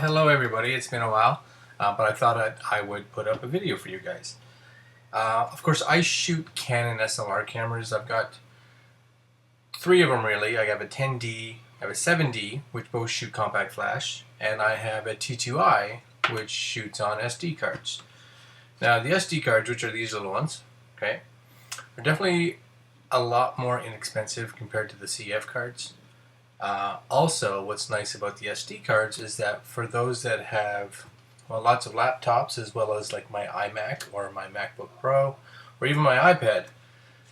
Hello everybody, it's been a while, but I thought I would put up a video for you guys. Of course, I shoot Canon SLR cameras. I've got three of them really. I have a 10D, I have a 7D, which both shoot compact flash, and I have a T2i, which shoots on SD cards. Now the SD cards, which are these little ones, okay, are definitely a lot more inexpensive compared to the CF cards. Also, what's nice about the SD cards is that for those that have lots of laptops, as well as like my iMac or my MacBook Pro or even my iPad,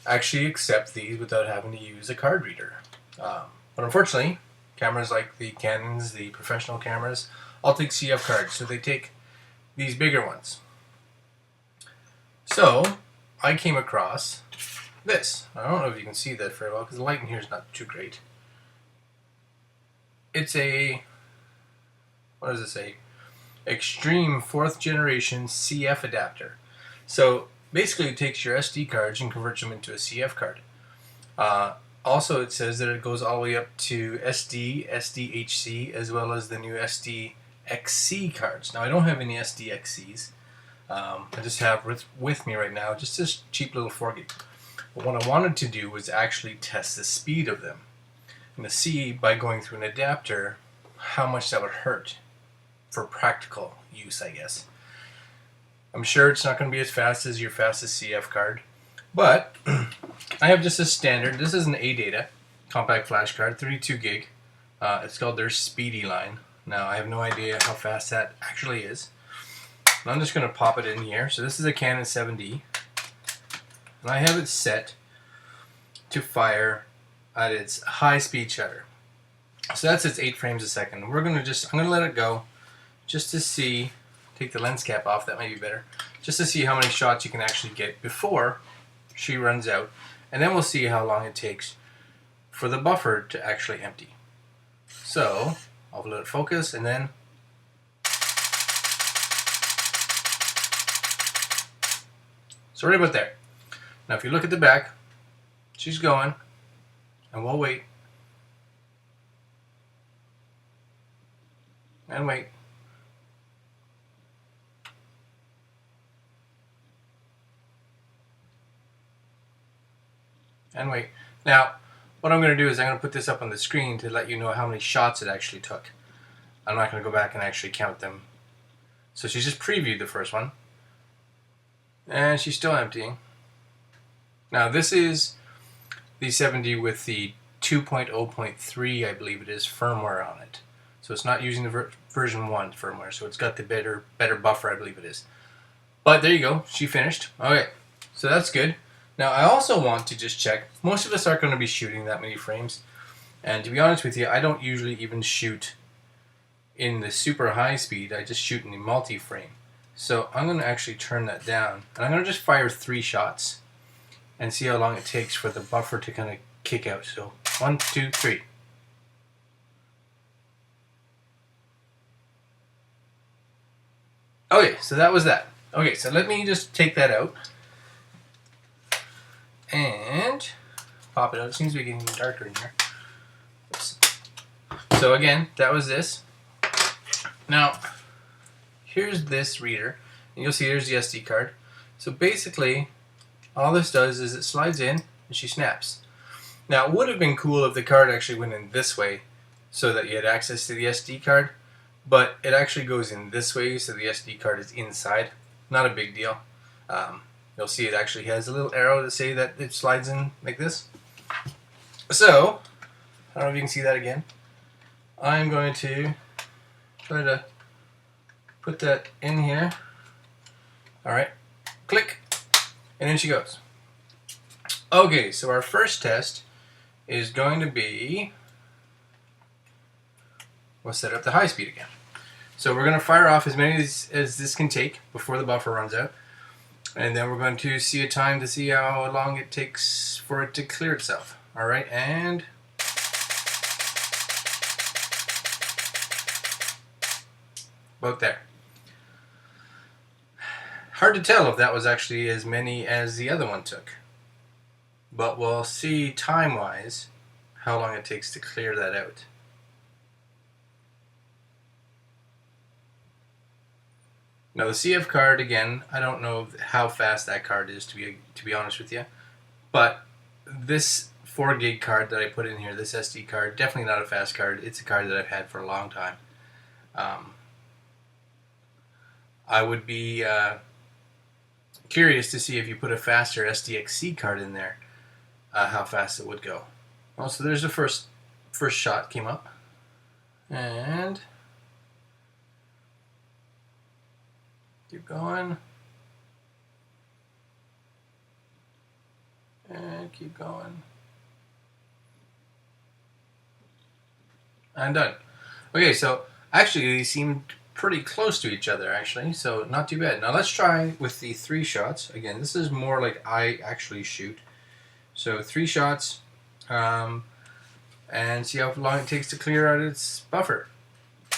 actually accept these without having to use a card reader. But unfortunately, cameras like the Canons, the professional cameras, all take CF cards, so they take these bigger ones. So I came across this. I don't know if you can see that very well because the light in here is not too great. It's a, what does it say? Extreme 4th generation CF adapter. So basically it takes your SD cards and converts them into a CF card. Also it says that it goes all the way up to SD, SDHC, as well as the new SDXC cards. Now I don't have any SDXCs. I just have with me right now just this cheap little 4 gig. But what I wanted to do was actually test the speed of them, and to see by going through an adapter how much that would hurt for practical use, I guess. I'm sure it's not going to be as fast as your fastest CF card, but I have just a standard. This is an ADATA compact flash card, 32 gig. It's called their Speedy line. Now I have no idea how fast that actually is. And I'm just going to pop it in here. So this is a Canon 7D, and I have it set to fire at its high speed shutter. So that's its 8 frames a second. I'm going to let it go just to see, take the lens cap off, that might be better, just to see how many shots you can actually get before she runs out, and then we'll see how long it takes for the buffer to actually empty. So I'll let it focus, and then so right about there. Now if you look at the back, she's going, and we'll wait and wait. And wait. Now, what I'm going to do is I'm going to put this up on the screen to let you know how many shots it actually took. I'm not going to go back and actually count them. So she's just previewed the first one, and she's still emptying. Now this is the 7D with the 2.0.3, I believe it is, firmware on it. So it's not using the version 1 firmware, so it's got the better buffer, I believe it is. But there you go, she finished. Okay, so that's good. Now I also want to just check, most of us aren't going to be shooting that many frames, and to be honest with you, I don't usually even shoot in the super high speed, I just shoot in the multi-frame. So I'm going to actually turn that down, and I'm going to just fire 3 shots and see how long it takes for the buffer to kind of kick out. So 1, 2, 3. Okay, so that was that. Okay, so let me just take that out and pop it out. It seems to be getting darker in here. Oops. So again, that was this. Now, here's this reader, and you'll see there's the SD card. So basically, all this does is it slides in and she snaps. Now, it would have been cool if the card actually went in this way so that you had access to the SD card, but it actually goes in this way so the SD card is inside. Not a big deal. You'll see it actually has a little arrow to say that it slides in like this. So, I don't know if you can see that again. I'm going to try to put that in here. Alright, click, and in she goes. Okay, so our first test is going to be, we'll set up the high speed again. So we're going to fire off as many as this can take before the buffer runs out. And then we're going to see a time to see how long it takes for it to clear itself. Alright, and about there. Hard to tell if that was actually as many as the other one took. But we'll see time-wise how long it takes to clear that out. Now the CF card, again, I don't know how fast that card is, to be honest with you, but this 4 gig card that I put in here, this SD card, definitely not a fast card. It's a card that I've had for a long time. I would be curious to see if you put a faster SDXC card in there, how fast it would go. Oh, so there's the first shot came up, and keep going, and keep going, and done. Okay, so actually these seem pretty close to each other, actually, so not too bad. Now let's try with the 3 shots. Again, this is more like I actually shoot. So 3 shots, and see how long it takes to clear out its buffer.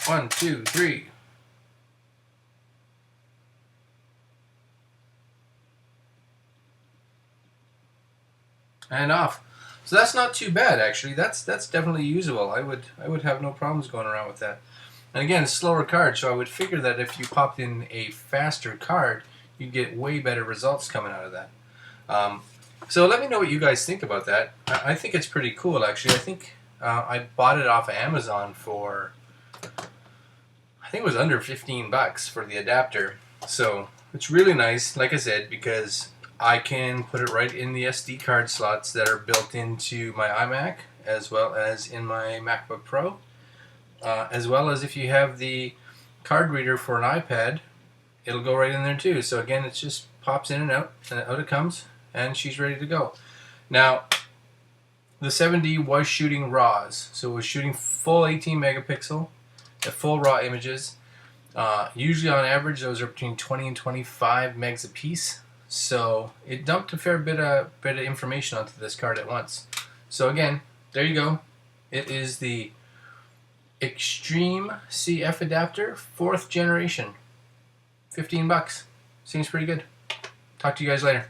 1, 2, 3. And off. So that's not too bad, actually. That's definitely usable. I would have no problems going around with that. And again, slower card, so I would figure that if you popped in a faster card, you'd get way better results coming out of that. So let me know what you guys think about that. I think it's pretty cool, actually. I think I bought it off of Amazon for, I think it was under 15 bucks for the adapter. So it's really nice, like I said, because I can put it right in the SD card slots that are built into my iMac, as well as in my MacBook Pro. As well as if you have the card reader for an iPad, it'll go right in there too. So again, it just pops in and out it comes, and she's ready to go. Now, the 7D was shooting RAWs, so it was shooting full 18 megapixel, full RAW images. Usually on average, those are between 20 and 25 megs a piece. So it dumped a fair bit of information onto this card at once. So again, there you go. It is the Extreme CF adapter, 4th generation. 15 bucks. Seems pretty good. Talk to you guys later.